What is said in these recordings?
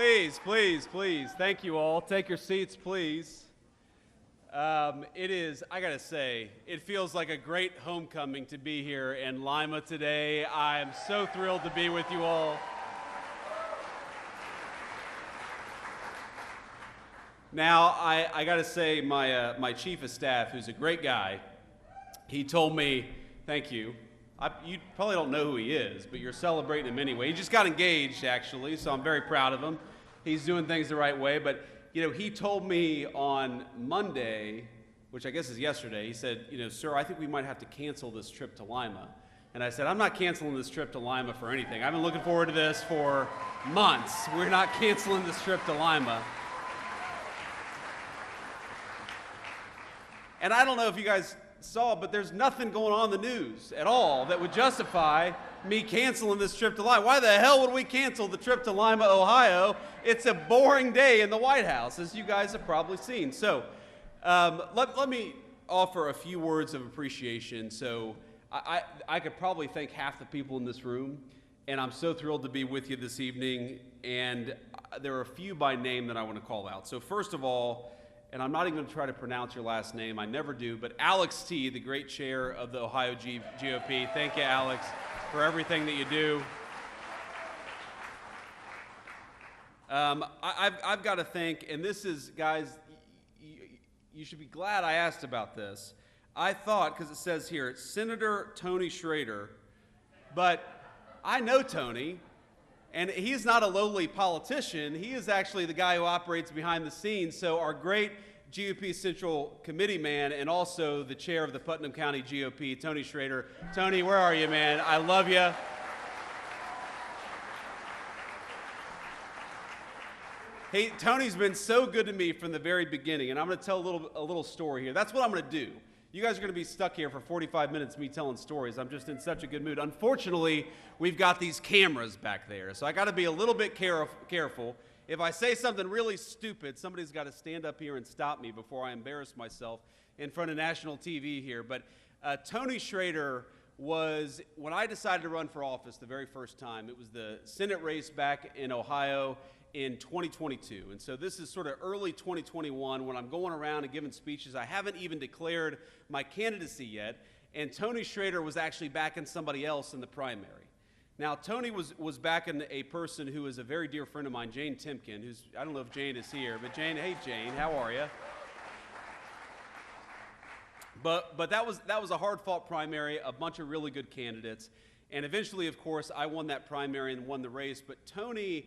Please, please, please. Thank you all. Take your seats, please. I gotta say, it feels like a great homecoming to be here in Lima today. I'm so thrilled to be with you all. Now, I gotta say, my chief of staff, who's a great guy, he told me, thank you. You probably don't know who he is, but you're celebrating him anyway. He just got engaged, actually, so I'm very proud of him. He's doing things the right way, but he told me on Monday, which I guess is yesterday, he said, sir, I think we might have to cancel this trip to Lima. And I said, I'm not canceling this trip to Lima for anything. I've been looking forward to this for months. We're not canceling this trip to Lima. And I don't know if you guys saw, but there's nothing going on in the news at all that would justify me canceling this trip to Lima. Why the hell would we cancel the trip to Lima, Ohio? It's a boring day in the White House, as you guys have probably seen. So let me offer a few words of appreciation. So I could probably thank half the people in this room, and I'm so thrilled to be with you this evening. And there are a few by name that I want to call out. So first of all, and I'm not even going to try to pronounce your last name, I never do, but Alex T., the great chair of the Ohio GOP. Thank you, Alex, for everything that you do. I've got to thank, and this is, guys, you should be glad I asked about this. I thought, because it says here, it's Senator Tony Schrader, but I know Tony, and he's not a lowly politician. He is actually the guy who operates behind the scenes. So our great GOP Central Committee man and also the chair of the Putnam County GOP, Tony Schrader. Tony, where are you, man? I love you. Hey, Tony's been so good to me from the very beginning, and I'm going to tell a little story here. That's what I'm going to do. You guys are going to be stuck here for 45 minutes me telling stories. I'm just in such a good mood. Unfortunately, we've got these cameras back there, so I got to be a little bit careful. If I say something really stupid, somebody's got to stand up here and stop me before I embarrass myself in front of national TV here. But Tony Schrader was, when I decided to run for office the very first time, it was the Senate race back in Ohio in 2022. And so this is sort of early 2021 when I'm going around and giving speeches. I haven't even declared my candidacy yet, and Tony Schrader was actually backing somebody else in the primary. Now, Tony was backing a person who is a very dear friend of mine, Jane Timken, who's, I don't know if Jane is here, but Jane, hey Jane, how are you? But that was a hard-fought primary, a bunch of really good candidates, and eventually, of course, I won that primary and won the race, but Tony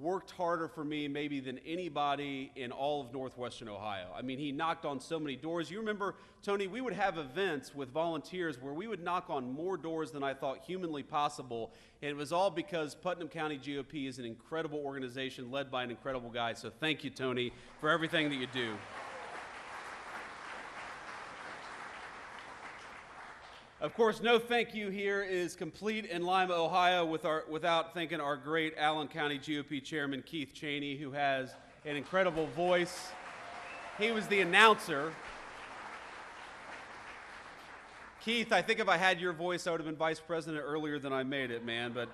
worked harder for me maybe than anybody in all of Northwestern Ohio. I mean, he knocked on so many doors. You remember, Tony, we would have events with volunteers where we would knock on more doors than I thought humanly possible, and it was all because Putnam County GOP is an incredible organization led by an incredible guy. So thank you, Tony, for everything that you do. Of course, no thank you here is complete in Lima, Ohio, without thanking our great Allen County GOP Chairman, Keith Cheney, who has an incredible voice. He was the announcer. Keith, I think if I had your voice, I would have been vice president earlier than I made it, man. But,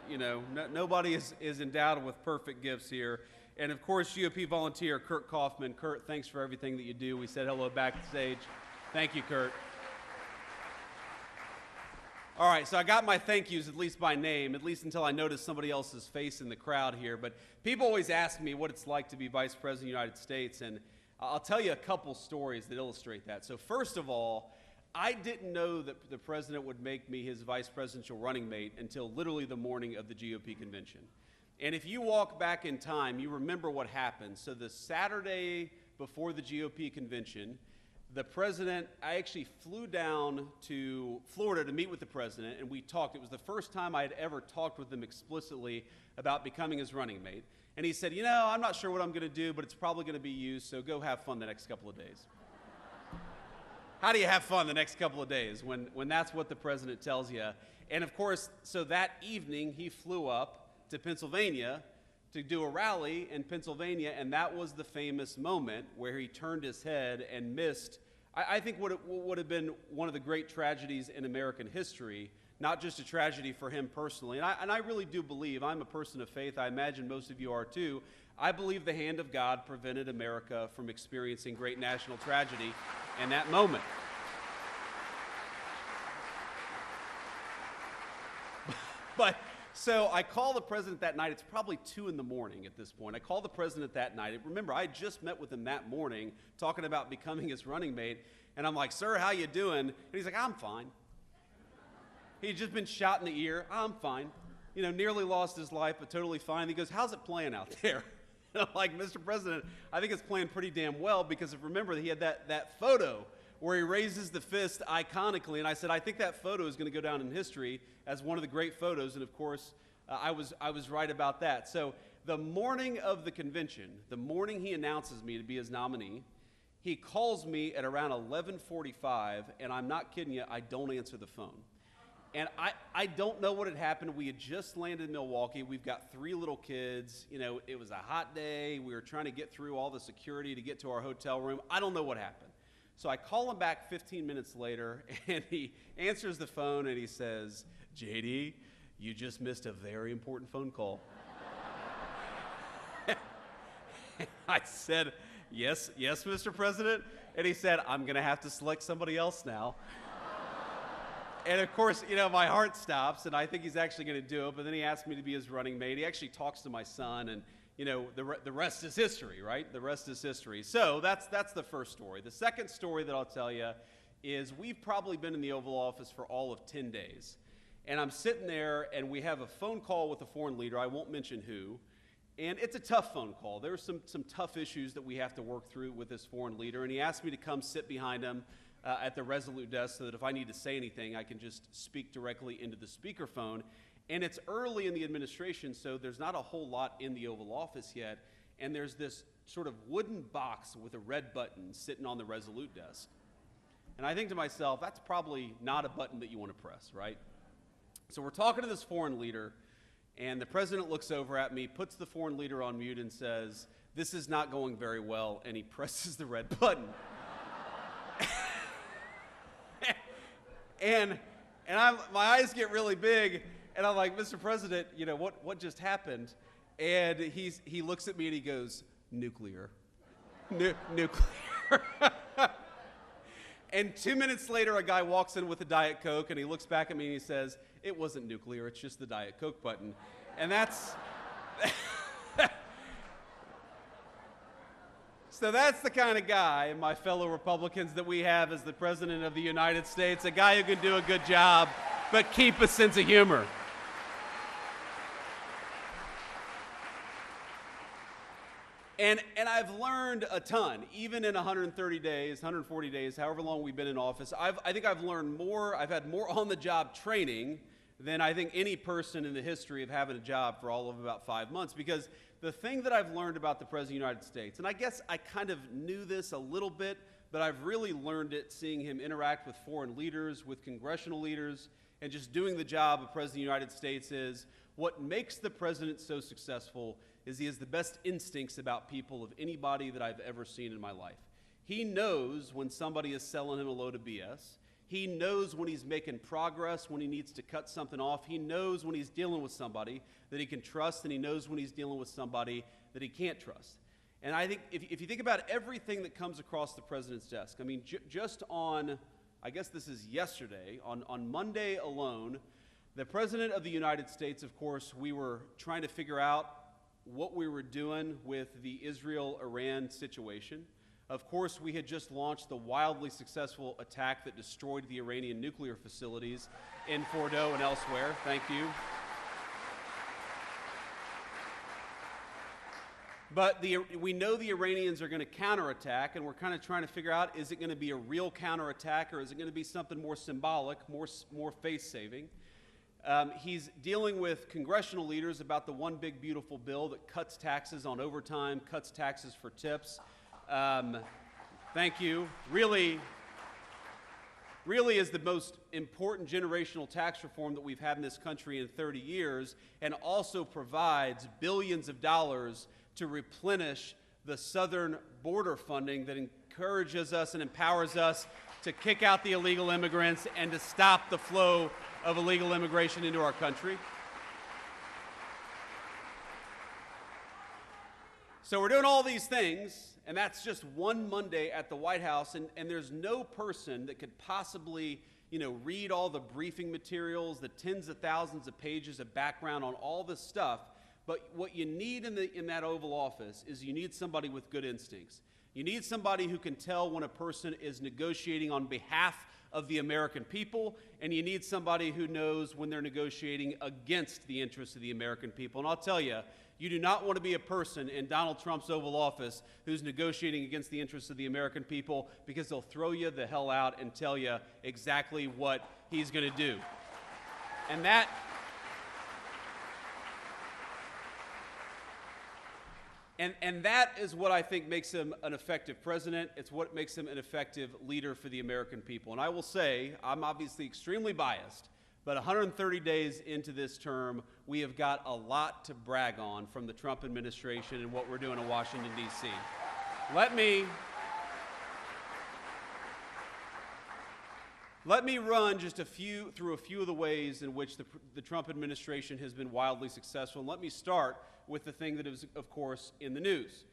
nobody is endowed with perfect gifts here. And, of course, GOP volunteer Kurt Kaufman. Kurt, thanks for everything that you do. We said hello backstage. Thank you, Kurt. All right, so I got my thank yous, at least by name, at least until I noticed somebody else's face in the crowd here. But people always ask me what it's like to be Vice President of the United States, and I'll tell you a couple stories that illustrate that. So first of all, I didn't know that the president would make me his vice presidential running mate until literally the morning of the GOP convention. And if you walk back in time, you remember what happened. So the Saturday before the GOP convention, the president, I actually flew down to Florida to meet with the president, and we talked. It was the first time I had ever talked with him explicitly about becoming his running mate. And he said, I'm not sure what I'm going to do, but it's probably going to be you, so go have fun the next couple of days. How do you have fun the next couple of days when that's what the president tells you? And of course, so that evening, he flew up to Pennsylvania to do a rally in Pennsylvania, and that was the famous moment where he turned his head and missed, I think, what would have been one of the great tragedies in American history, not just a tragedy for him personally. And I really do believe, I'm a person of faith, I imagine most of you are too, I believe the hand of God prevented America from experiencing great national tragedy in that moment. But so I call the president that night. It's probably 2 in the morning at this point. I call the president that night. Remember, I just met with him that morning talking about becoming his running mate. And I'm like, sir, how you doing? And he's like, I'm fine. He'd just been shot in the ear. I'm fine. You know, nearly lost his life, but totally fine. He goes, how's it playing out there? And I'm like, Mr. President, I think it's playing pretty damn well, because if remember, he had that photo where he raises the fist iconically. And I said, I think that photo is going to go down in history as one of the great photos. And of course, I was right about that. So the morning of the convention, the morning he announces me to be his nominee, he calls me at around 11:45, and I'm not kidding you, I don't answer the phone. And I don't know what had happened. We had just landed in Milwaukee. We've got 3 little kids. You know, it was a hot day. We were trying to get through all the security to get to our hotel room. I don't know what happened. So I call him back 15 minutes later, and he answers the phone, and he says, JD, you just missed a very important phone call. I said, yes, Mr. President. And he said, I'm going to have to select somebody else now. And of course, you know, my heart stops, and I think he's actually going to do it. But then he asked me to be his running mate. He actually talks to my son, and you know, the rest is history, right? The rest is history. So that's the first story. The second story that I'll tell you is we've probably been in the Oval Office for all of 10 days. And I'm sitting there, and we have a phone call with a foreign leader. I won't mention who. And it's a tough phone call. There are some tough issues that we have to work through with this foreign leader. And he asked me to come sit behind him at the Resolute desk so that if I need to say anything, I can just speak directly into the speakerphone. And it's early in the administration, so there's not a whole lot in the Oval Office yet. And there's this sort of wooden box with a red button sitting on the Resolute desk. And I think to myself, that's probably not a button that you want to press, right? So we're talking to this foreign leader, and the president looks over at me, puts the foreign leader on mute, and says, this is not going very well, and he presses the red button. and my eyes get really big, and I'm like, Mr. President, you know, what just happened? And he looks at me and he goes, nuclear. Nuclear. And 2 minutes later, a guy walks in with a Diet Coke, and he looks back at me and he says, it wasn't nuclear, it's just the Diet Coke button. And that's... So that's the kind of guy, and my fellow Republicans, that we have as the President of the United States, a guy who can do a good job, but keep a sense of humor. And I've learned a ton, even in 130 days, 140 days, however long we've been in office. I think I've learned more, I've had more on-the-job training than I think any person in the history of having a job for all of about 5 months. Because the thing that I've learned about the President of the United States, and I guess I kind of knew this a little bit, but I've really learned it seeing him interact with foreign leaders, with congressional leaders, and just doing the job of President of the United States is what makes the president so successful is he has the best instincts about people of anybody that I've ever seen in my life. He knows when somebody is selling him a load of BS. He knows when he's making progress, when he needs to cut something off. He knows when he's dealing with somebody that he can trust, and he knows when he's dealing with somebody that he can't trust. And I think if you think about everything that comes across the president's desk, I mean, just on, I guess this is yesterday, on Monday alone, the President of the United States, of course, we were trying to figure out what we were doing with the Israel-Iran situation. Of course, we had just launched the wildly successful attack that destroyed the Iranian nuclear facilities in Fordow and elsewhere. Thank you. But we know the Iranians are going to counterattack, and we're kind of trying to figure out, is it going to be a real counterattack, or is it going to be something more symbolic, more face-saving? He's dealing with congressional leaders about the one big beautiful bill that cuts taxes on overtime, cuts taxes for tips. Thank you. Really is the most important generational tax reform that we've had in this country in 30 years, and also provides billions of dollars to replenish the southern border funding that encourages us and empowers us to kick out the illegal immigrants and to stop the flow of illegal immigration into our country. So we're doing all these things, and that's just one Monday at the White House, and there's no person that could possibly, read all the briefing materials, the tens of thousands of pages of background on all this stuff. But what you need in that Oval Office is you need somebody with good instincts. You need somebody who can tell when a person is negotiating on behalf of the American people, and you need somebody who knows when they're negotiating against the interests of the American people. And I'll tell you, you do not want to be a person in Donald Trump's Oval Office who's negotiating against the interests of the American people, because they'll throw you the hell out and tell you exactly what he's going to do. And that is what I think makes him an effective president. It's what makes him an effective leader for the American people. And I will say, I'm obviously extremely biased, but 130 days into this term, we have got a lot to brag on from the Trump administration and what we're doing in Washington, D.C. Let me run just through a few of the ways in which the Trump administration has been wildly successful. And let me start with the thing that is, of course, in the news.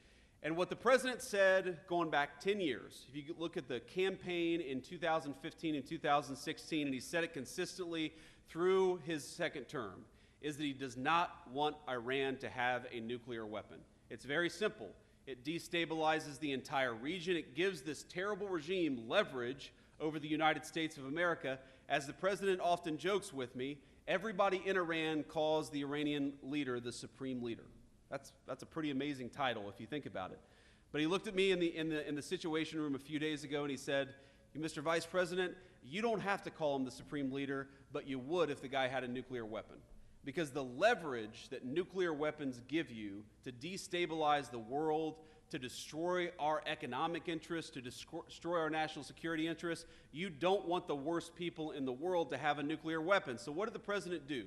And what the president said going back 10 years, if you look at the campaign in 2015 and 2016, and he said it consistently through his second term, is that he does not want Iran to have a nuclear weapon. It's very simple. It destabilizes the entire region. It gives this terrible regime leverage over the United States of America. As the president often jokes with me, everybody in Iran calls the Iranian leader the supreme leader. That's a pretty amazing title if you think about it. But he looked at me in the Situation Room a few days ago and he said, Mr. Vice President, you don't have to call him the supreme leader, but you would if the guy had a nuclear weapon. Because the leverage that nuclear weapons give you to destabilize the world, to destroy our economic interests, to destroy our national security interests, you don't want the worst people in the world to have a nuclear weapon. So what did the president do?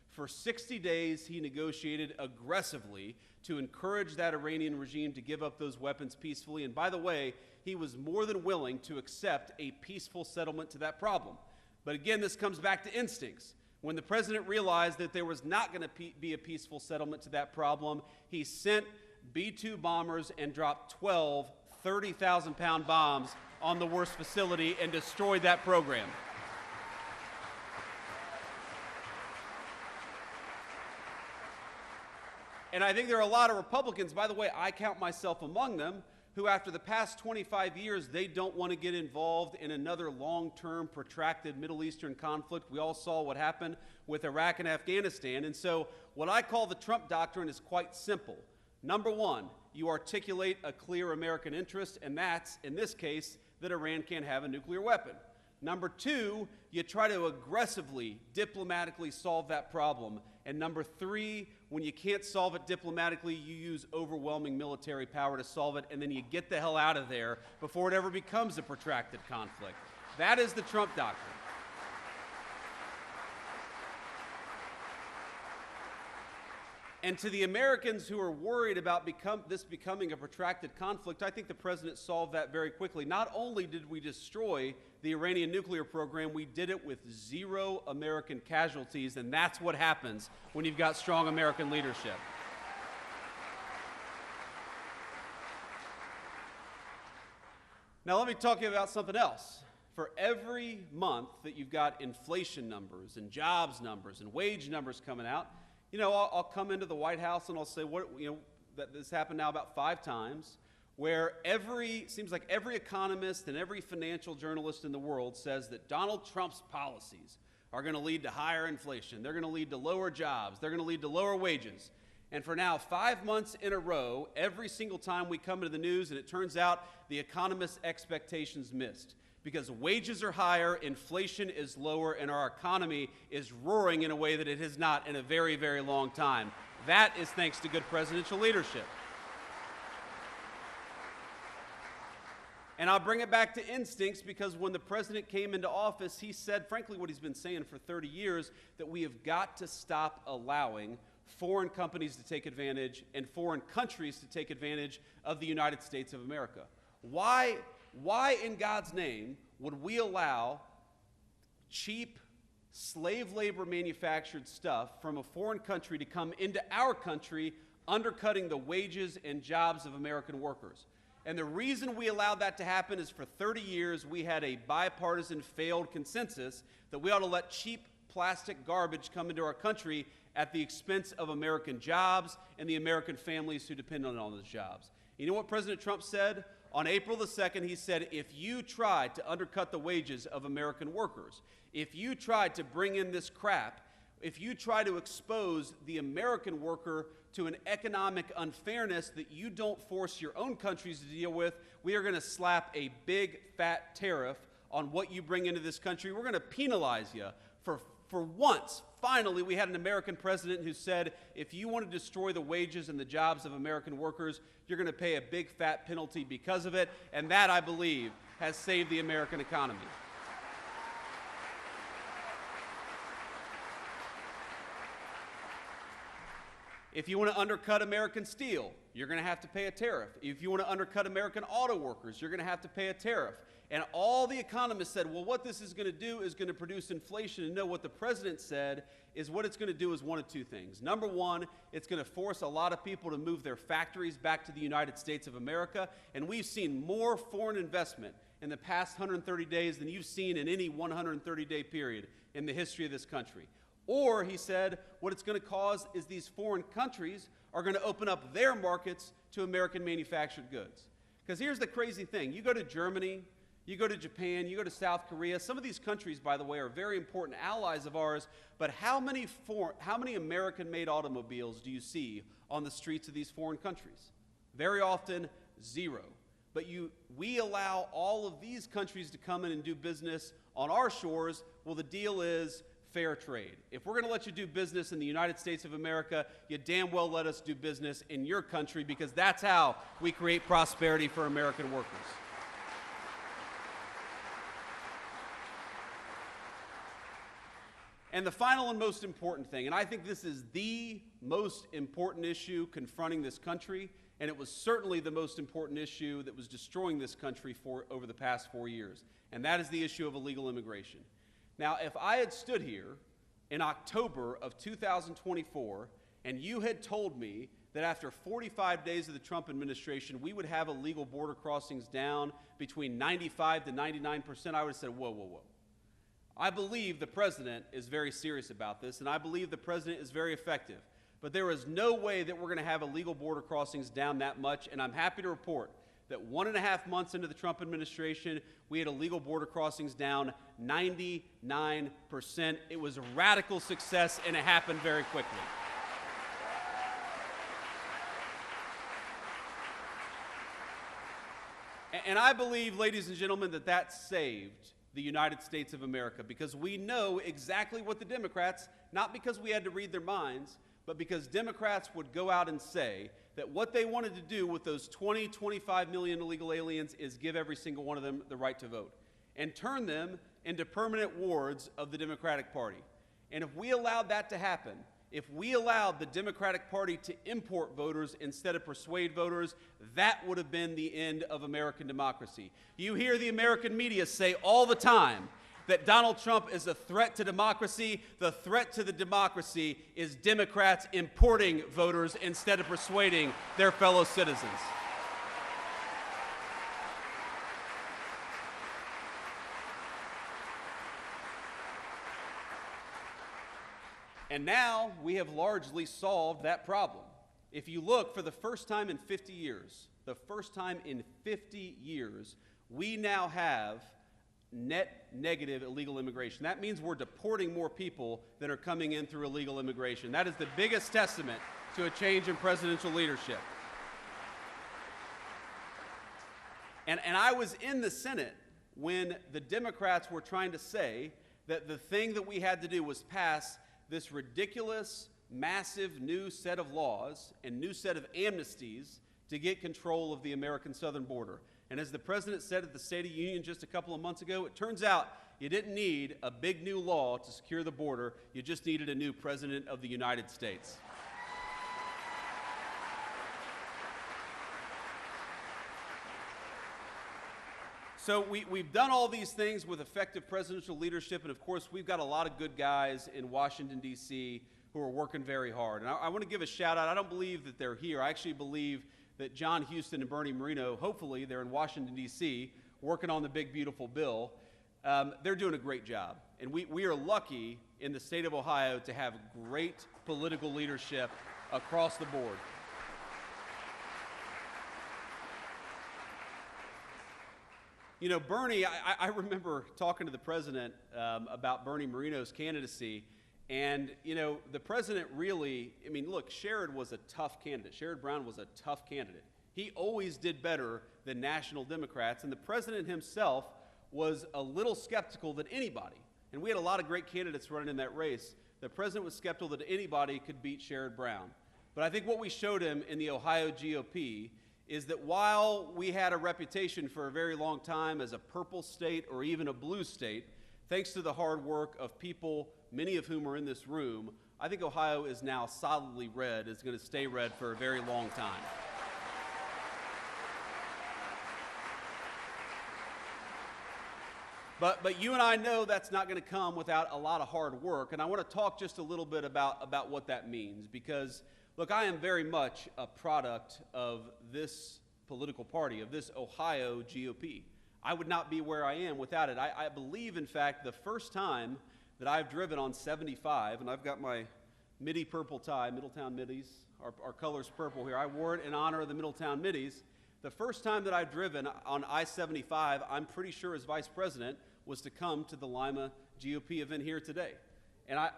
For 60 days, he negotiated aggressively to encourage that Iranian regime to give up those weapons peacefully. And by the way, he was more than willing to accept a peaceful settlement to that problem. But again, this comes back to instincts. When the president realized that there was not going to be a peaceful settlement to that problem, he sent B-2 bombers and dropped 12 30,000-pound bombs on the worst facility and destroyed that program. And I think there are a lot of Republicans, by the way, I count myself among them, who after the past 25 years, they don't want to get involved in another long-term, protracted Middle Eastern conflict. We all saw what happened with Iraq and Afghanistan. And so what I call the Trump doctrine is quite simple. Number one, you articulate a clear American interest, and that's, in this case, that Iran can't have a nuclear weapon. Number two, you try to aggressively, diplomatically solve that problem. And number three, when you can't solve it diplomatically, you use overwhelming military power to solve it, and then you get the hell out of there before it ever becomes a protracted conflict. That is the Trump doctrine. And to the Americans who are worried about this becoming a protracted conflict, I think the president solved that very quickly. Not only did we destroy the Iranian nuclear program, we did it with 0 American casualties, and that's what happens when you've got strong American leadership. Now let me talk to you about something else. For every month that you've got inflation numbers and jobs numbers and wage numbers coming out, I'll come into the White House and I'll say, that this happened now about 5 times, where seems like every economist and every financial journalist in the world says that Donald Trump's policies are going to lead to higher inflation. They're going to lead to lower jobs. They're going to lead to lower wages. And for now, 5 months in a row, every single time we come into the news, and it turns out the economists' expectations missed. Because wages are higher, inflation is lower, and our economy is roaring in a way that it has not in a very, very long time. That is thanks to good presidential leadership. And I'll bring it back to instincts, because when the president came into office, he said, frankly, what he's been saying for 30 years, that we have got to stop allowing foreign companies to take advantage and foreign countries to take advantage of the United States of America. Why in God's name would we allow cheap slave labor manufactured stuff from a foreign country to come into our country, undercutting the wages and jobs of American workers. And the reason we allowed that to happen is for 30 years we had a bipartisan failed consensus that we ought to let cheap plastic garbage come into our country at the expense of American jobs and the American families who depend on those jobs. You know what President Trump said? On April the 2nd, he said, if you tried to undercut the wages of American workers, if you tried to bring in this crap, if you try to expose the American worker to an economic unfairness that you don't force your own countries to deal with, we are going to slap a big fat tariff on what you bring into this country. We're going to penalize you. For once, finally, we had an American president who said, if you want to destroy the wages and the jobs of American workers, you're going to pay a big fat penalty because of it. And that, I believe, has saved the American economy. If you want to undercut American steel, you're going to have to pay a tariff. If you want to undercut American auto workers, you're going to have to pay a tariff. And all the economists said, well, what this is going to do is going to produce inflation. And no, what the president said is what it's going to do is one of two things. Number one, it's going to force a lot of people to move their factories back to the United States of America. And we've seen more foreign investment in the past 130 days than you've seen in any 130-day period in the history of this country. Or, he said, what it's going to cause is these foreign countries are going to open up their markets to American manufactured goods. Because here's the crazy thing. You go to Germany, you go to Japan, you go to South Korea. Some of these countries, by the way, are very important allies of ours. But how many American-made automobiles do you see on the streets of these foreign countries? Very often, zero. But we allow all of these countries to come in and do business on our shores. Well, the deal is fair trade. If we're going to let you do business in the United States of America, you damn well let us do business in your country, because that's how we create prosperity for American workers. And the final and most important thing, and I think this is the most important issue confronting this country, and it was certainly the most important issue that was destroying this country over the past 4 years, and that is the issue of illegal immigration. Now, if I had stood here in October of 2024 and you had told me that after 45 days of the Trump administration, we would have illegal border crossings down between 95 to 99%, I would have said, whoa, whoa, whoa. I believe the president is very serious about this, and I believe the president is very effective. But there is no way that we're going to have illegal border crossings down that much, and I'm happy to report that 1.5 months into the Trump administration, we had illegal border crossings down 99%. It was a radical success, and it happened very quickly. And I believe, ladies and gentlemen, that that saved the United States of America, because we know exactly what the Democrats, not because we had to read their minds, but because Democrats would go out and say that what they wanted to do with those 25 million illegal aliens is give every single one of them the right to vote and turn them into permanent wards of the Democratic Party. And if we allowed that to happen, if we allowed the Democratic Party to import voters instead of persuade voters, that would have been the end of American democracy. You hear the American media say all the time that Donald Trump is a threat to democracy. The threat to the democracy is Democrats importing voters instead of persuading their fellow citizens. And now we have largely solved that problem. If you look, for the first time in 50 years, we now have net negative illegal immigration. That means we're deporting more people than are coming in through illegal immigration. That is the biggest testament to a change in presidential leadership. And I was in the Senate when the Democrats were trying to say that the thing that we had to do was pass this ridiculous, massive new set of laws and new set of amnesties to get control of the American southern border. And as the president said at the State of the Union just a couple of months ago, it turns out you didn't need a big new law to secure the border. You just needed a new president of the United States. So we've done all these things with effective presidential leadership, and of course, we've got a lot of good guys in Washington, D.C. who are working very hard. And I want to give a shout out. I don't believe that they're here. I actually believe that John Houston and Bernie Moreno, hopefully they're in Washington, D.C., working on the big, beautiful bill. They're doing a great job. And we are lucky in the state of Ohio to have great political leadership across the board. You know, Bernie, I remember talking to the president about Bernie Moreno's candidacy, and, you know, the president really, I mean, look, Sherrod was a tough candidate. Sherrod Brown was a tough candidate. He always did better than national Democrats, and the president himself was a little skeptical that anybody, and we had a lot of great candidates running in that race, the president was skeptical that anybody could beat Sherrod Brown. But I think what we showed him in the Ohio GOP is that while we had a reputation for a very long time as a purple state or even a blue state, thanks to the hard work of people, many of whom are in this room, I think Ohio is now solidly red, is going to stay red for a very long time. But you and I know that's not going to come without a lot of hard work, and I want to talk just a little bit about what that means, because look, I am very much a product of this political party, of this Ohio GOP. I would not be where I am without it. I believe, in fact, the first time that I've driven on 75, and I've got my Midi purple tie, Middletown Middies, our color's purple here. I wore it in honor of the Middletown Middies. The first time that I've driven on I-75, I'm pretty sure as vice president, was to come to the Lima GOP event here today. And I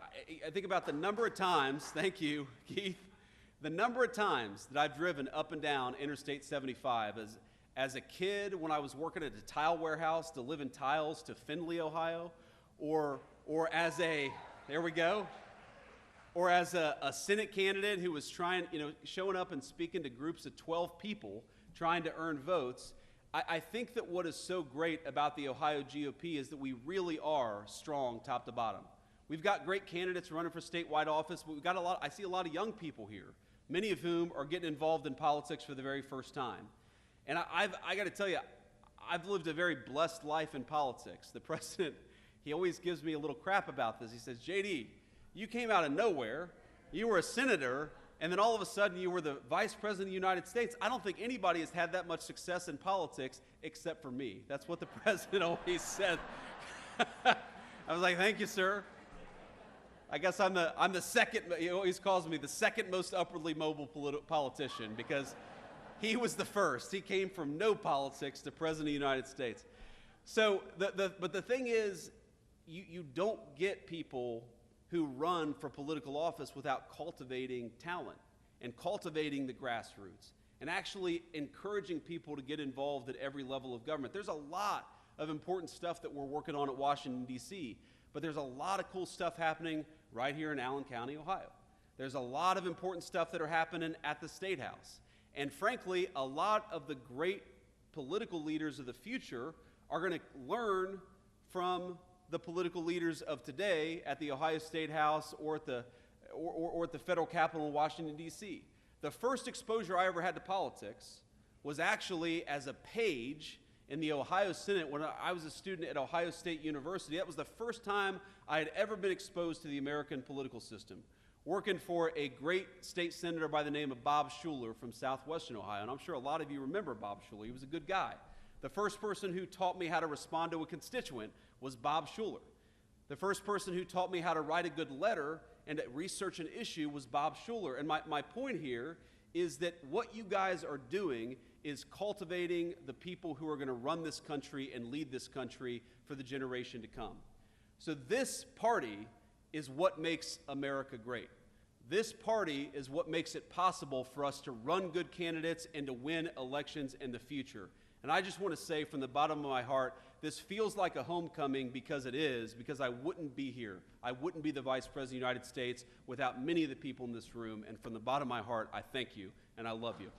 think about the number of times, thank you, Keith, the number of times that I've driven up and down Interstate 75 as a kid when I was working at a tile warehouse delivering tiles to Findlay, Ohio, or as a, there we go, or as a Senate candidate who was trying, showing up and speaking to groups of 12 people trying to earn votes. I think that what is so great about the Ohio GOP is that we really are strong top to bottom. We've got great candidates running for statewide office, but we've got I see a lot of young people here, many of whom are getting involved in politics for the very first time. And I got to tell you, I've lived a very blessed life in politics. The president, he always gives me a little crap about this. He says, JD, you came out of nowhere, you were a senator, and then all of a sudden you were the vice president of the United States. I don't think anybody has had that much success in politics except for me. That's what the president always said. I was like, thank you, sir. I guess I'm the second, he always calls me the second most upwardly mobile politician because he was the first. He came from no politics to president of the United States. So, but the thing is, you don't get people who run for political office without cultivating talent and cultivating the grassroots and actually encouraging people to get involved at every level of government. There's a lot of important stuff that we're working on at Washington, D.C., but there's a lot of cool stuff happening right here in Allen County, Ohio. There's a lot of important stuff that are happening at the State House. And frankly, a lot of the great political leaders of the future are going to learn from the political leaders of today at the Ohio State House or at the federal Capitol in Washington, D.C. The first exposure I ever had to politics was actually as a page in the Ohio Senate when I was a student at Ohio State University. That was the first time I had ever been exposed to the American political system, working for a great state senator by the name of Bob Schuler from southwestern Ohio. And I'm sure a lot of you remember Bob Schuler. He was a good guy. The first person who taught me how to respond to a constituent was Bob Schuler. The first person who taught me how to write a good letter and to research an issue was Bob Schuler. And my point here is that what you guys are doing is cultivating the people who are going to run this country and lead this country for the generation to come. So this party is what makes America great. This party is what makes it possible for us to run good candidates and to win elections in the future. And I just want to say from the bottom of my heart, this feels like a homecoming because it is, because I wouldn't be here. I wouldn't be the Vice President of the United States without many of the people in this room. And from the bottom of my heart, I thank you and I love you.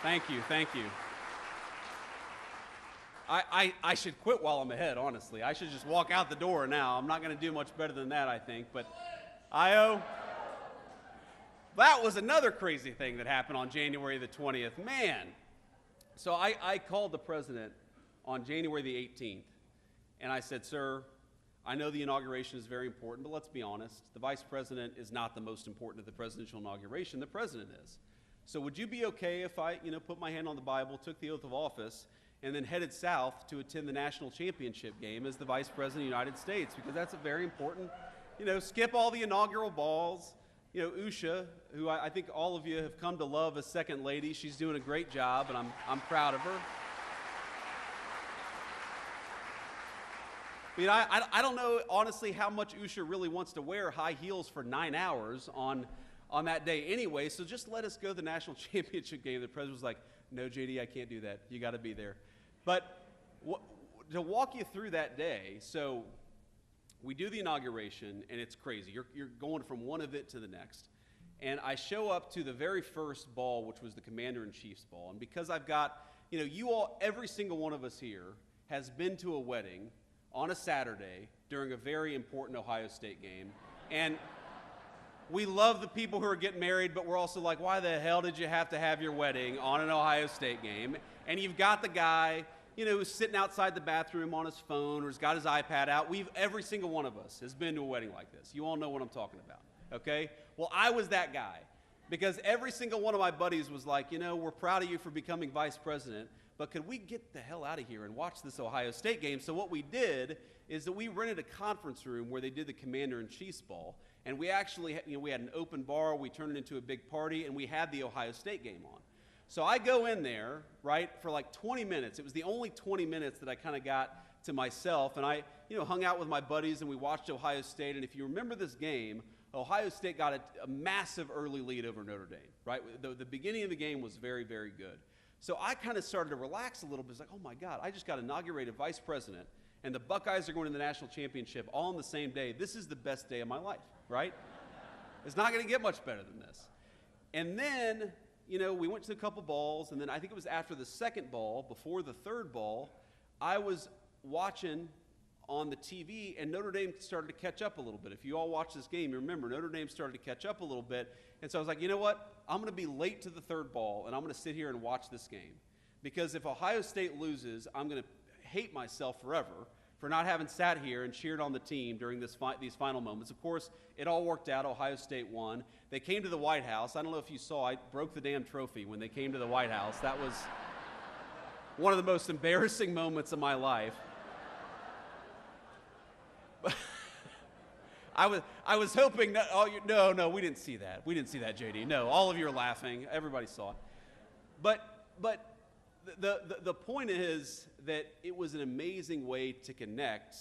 Thank you, thank you. I should quit while I'm ahead, honestly. I should just walk out the door now. I'm not going to do much better than that, I think. But Io, that was another crazy thing that happened on January the 20th. Man. So I called the president on January the 18th, and I said, sir, I know the inauguration is very important, but let's be honest. The vice president is not the most important of the presidential inauguration. The president is. So would you be okay if I, put my hand on the Bible, took the oath of office, and then headed south to attend the national championship game as the Vice President of the United States, because that's a very important, skip all the inaugural balls. Usha, who I think all of you have come to love as Second Lady, she's doing a great job, and I'm proud of her. I don't know, honestly, how much Usha really wants to wear high heels for 9 hours on that day anyway, so just let us go to the national championship game. The president was like, no, JD, I can't do that. You got to be there. But to walk you through that day, so we do the inauguration, and it's crazy. You're going from one event to the next. And I show up to the very first ball, which was the Commander-in-Chief's ball. And because I've got, you all, every single one of us here has been to a wedding on a Saturday during a very important Ohio State game. And we love the people who are getting married, but we're also like, why the hell did you have to have your wedding on an Ohio State game? And you've got the guy, who's sitting outside the bathroom on his phone or has got his iPad out. Every single one of us has been to a wedding like this. You all know what I'm talking about, okay? Well, I was that guy because every single one of my buddies was like, we're proud of you for becoming vice president, but could we get the hell out of here and watch this Ohio State game? So what we did is that we rented a conference room where they did the Commander-in-Chief's ball. And we actually, we had an open bar, we turned it into a big party, and we had the Ohio State game on. So I go in there, right, for like 20 minutes. It was the only 20 minutes that I kind of got to myself, and I, hung out with my buddies, and we watched Ohio State. And if you remember this game, Ohio State got a massive early lead over Notre Dame, right? The beginning of the game was very, very good. So I kind of started to relax a little bit. It's like, oh my God, I just got inaugurated vice president, and the Buckeyes are going to the national championship all on the same day. This is the best day of my life, right? It's not going to get much better than this. And then, we went to a couple balls, and then I think it was after the second ball, before the third ball, I was watching on the TV, and Notre Dame started to catch up a little bit. If you all watch this game, you remember Notre Dame started to catch up a little bit, and so I was like, you know what? I'm going to be late to the third ball, and I'm going to sit here and watch this game. Because if Ohio State loses, I'm going to hate myself forever for not having sat here and cheered on the team during these final moments. Of course, it all worked out. Ohio State won. They came to the White House. I don't know if you saw, I broke the damn trophy when they came to the White House. That was one of the most embarrassing moments of my life. I was hoping that, no, we didn't see that. We didn't see that, JD. No, all of you are laughing. Everybody saw it. But the point is that it was an amazing way to connect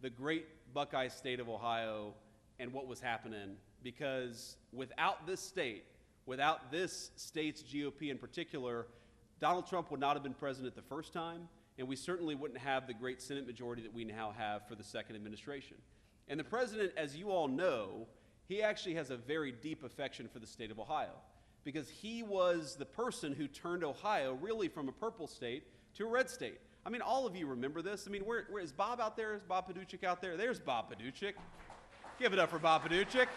the great Buckeye state of Ohio and what was happening, because without this state's GOP in particular, Donald Trump would not have been president the first time, and we certainly wouldn't have the great Senate majority that we now have for the second administration. And the president, as you all know, he actually has a very deep affection for the state of Ohio, because he was the person who turned Ohio really from a purple state to a red state. I mean, all of you remember this. I mean, where is Bob out there? Is Bob Paduchik out there? There's Bob Paduchik. Give it up for Bob Paduchik.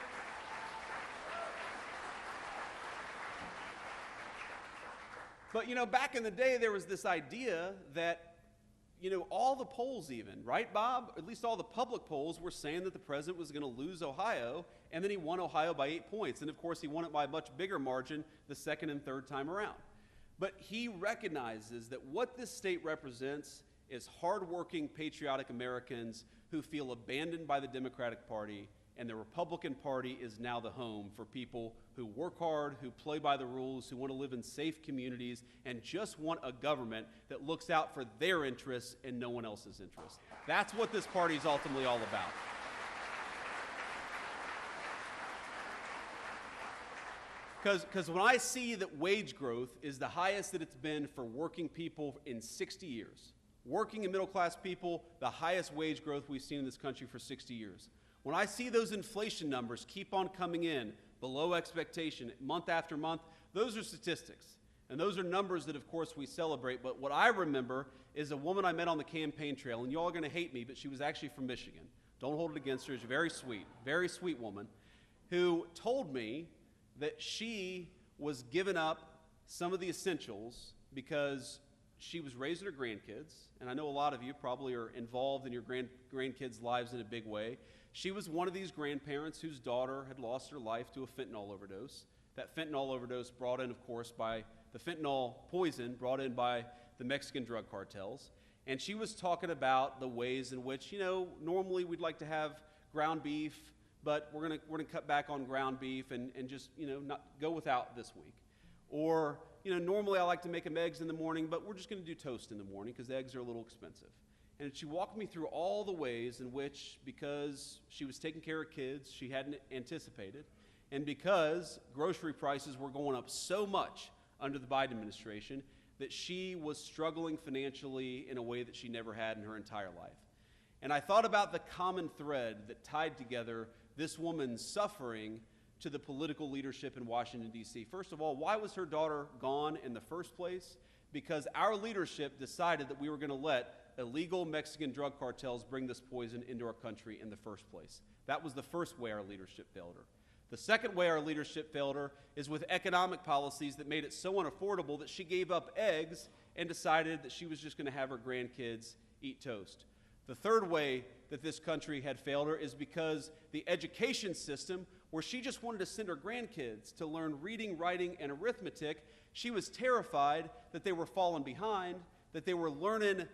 But, back in the day, there was this idea that, all the polls even, right, Bob? At least all the public polls were saying that the president was going to lose Ohio, and then he won Ohio by 8 points. And, of course, he won it by a much bigger margin the second and third time around. But he recognizes that what this state represents is hardworking, patriotic Americans who feel abandoned by the Democratic Party, and the Republican Party is now the home for people who work hard, who play by the rules, who want to live in safe communities, and just want a government that looks out for their interests and no one else's interests. That's what this party is ultimately all about. Because when I see that wage growth is the highest that it's been for working people in 60 years, working and middle-class people, the highest wage growth we've seen in this country for 60 years. When I see those inflation numbers keep on coming in below expectation month after month, those are statistics. And those are numbers that, of course, we celebrate. But what I remember is a woman I met on the campaign trail, and you all are going to hate me, but she was actually from Michigan. Don't hold it against her. She's very sweet woman, who told me that she was giving up some of the essentials because she was raising her grandkids, and I know a lot of you probably are involved in your grandkids' lives in a big way. She was one of these grandparents whose daughter had lost her life to a fentanyl overdose. That fentanyl overdose brought in, of course, by the fentanyl poison brought in by the Mexican drug cartels. And she was talking about the ways in which, normally we'd like to have ground beef, but we're gonna cut back on ground beef and just, not go without this week. Or, normally I like to make them eggs in the morning, but we're just going to do toast in the morning because eggs are a little expensive. And she walked me through all the ways in which, because she was taking care of kids she hadn't anticipated, and because grocery prices were going up so much under the Biden administration, that she was struggling financially in a way that she never had in her entire life. And I thought about the common thread that tied together this woman's suffering to the political leadership in Washington, D.C. First of all, why was her daughter gone in the first place? Because our leadership decided that we were going to let illegal Mexican drug cartels bring this poison into our country in the first place. That was the first way our leadership failed her. The second way our leadership failed her is with economic policies that made it so unaffordable that she gave up eggs and decided that she was just going to have her grandkids eat toast. The third way that this country had failed her is because the education system, where she just wanted to send her grandkids to learn reading, writing, and arithmetic, she was terrified that they were falling behind, that they were learning,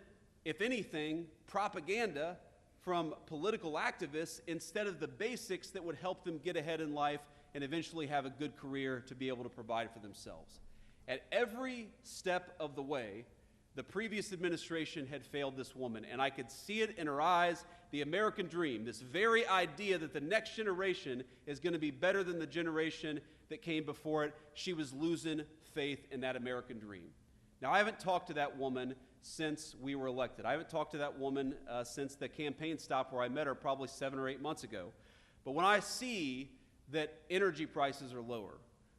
if anything, propaganda from political activists instead of the basics that would help them get ahead in life and eventually have a good career to be able to provide for themselves. At every step of the way, the previous administration had failed this woman, and I could see it in her eyes, the American dream, this very idea that the next generation is going to be better than the generation that came before it. She was losing faith in that American dream. Now, I haven't talked to that woman since we were elected. I haven't talked to that woman since the campaign stop where I met her probably 7 or 8 months ago. But when I see that energy prices are lower,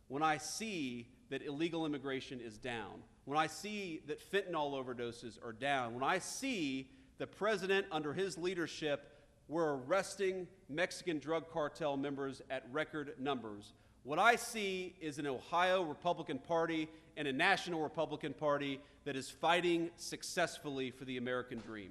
when I see that illegal immigration is down, when I see that fentanyl overdoses are down, when I see the president under his leadership, we're arresting Mexican drug cartel members at record numbers, what I see is an Ohio Republican Party and a national Republican Party that is fighting successfully for the American dream.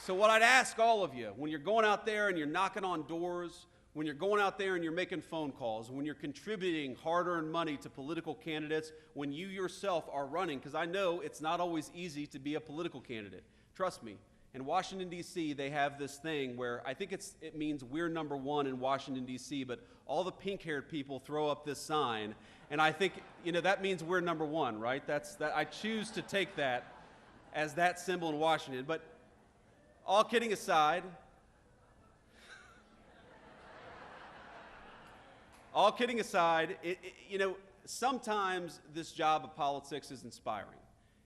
So what I'd ask all of you, when you're going out there and you're knocking on doors, when you're going out there and you're making phone calls, when you're contributing hard-earned money to political candidates, when you yourself are running, because I know it's not always easy to be a political candidate. Trust me, in Washington, D.C., they have this thing where I think it means we're number one in Washington, D.C., but all the pink-haired people throw up this sign, and I think, that means we're number one, right? I choose to take that as that symbol in Washington. But all kidding aside, sometimes this job of politics is inspiring,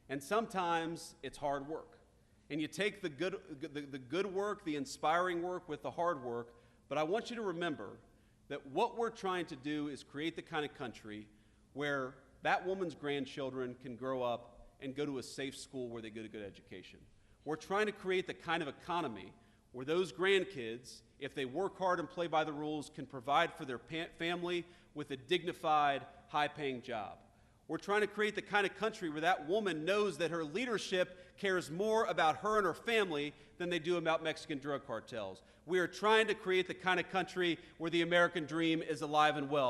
and sometimes it's hard work. And you take the good work, the inspiring work with the hard work, but I want you to remember that what we're trying to do is create the kind of country where that woman's grandchildren can grow up and go to a safe school where they get a good education. We're trying to create the kind of economy where those grandkids, if they work hard and play by the rules, can provide for their family with a dignified, high-paying job. We're trying to create the kind of country where that woman knows that her leadership cares more about her and her family than they do about Mexican drug cartels. We are trying to create the kind of country where the American dream is alive and well.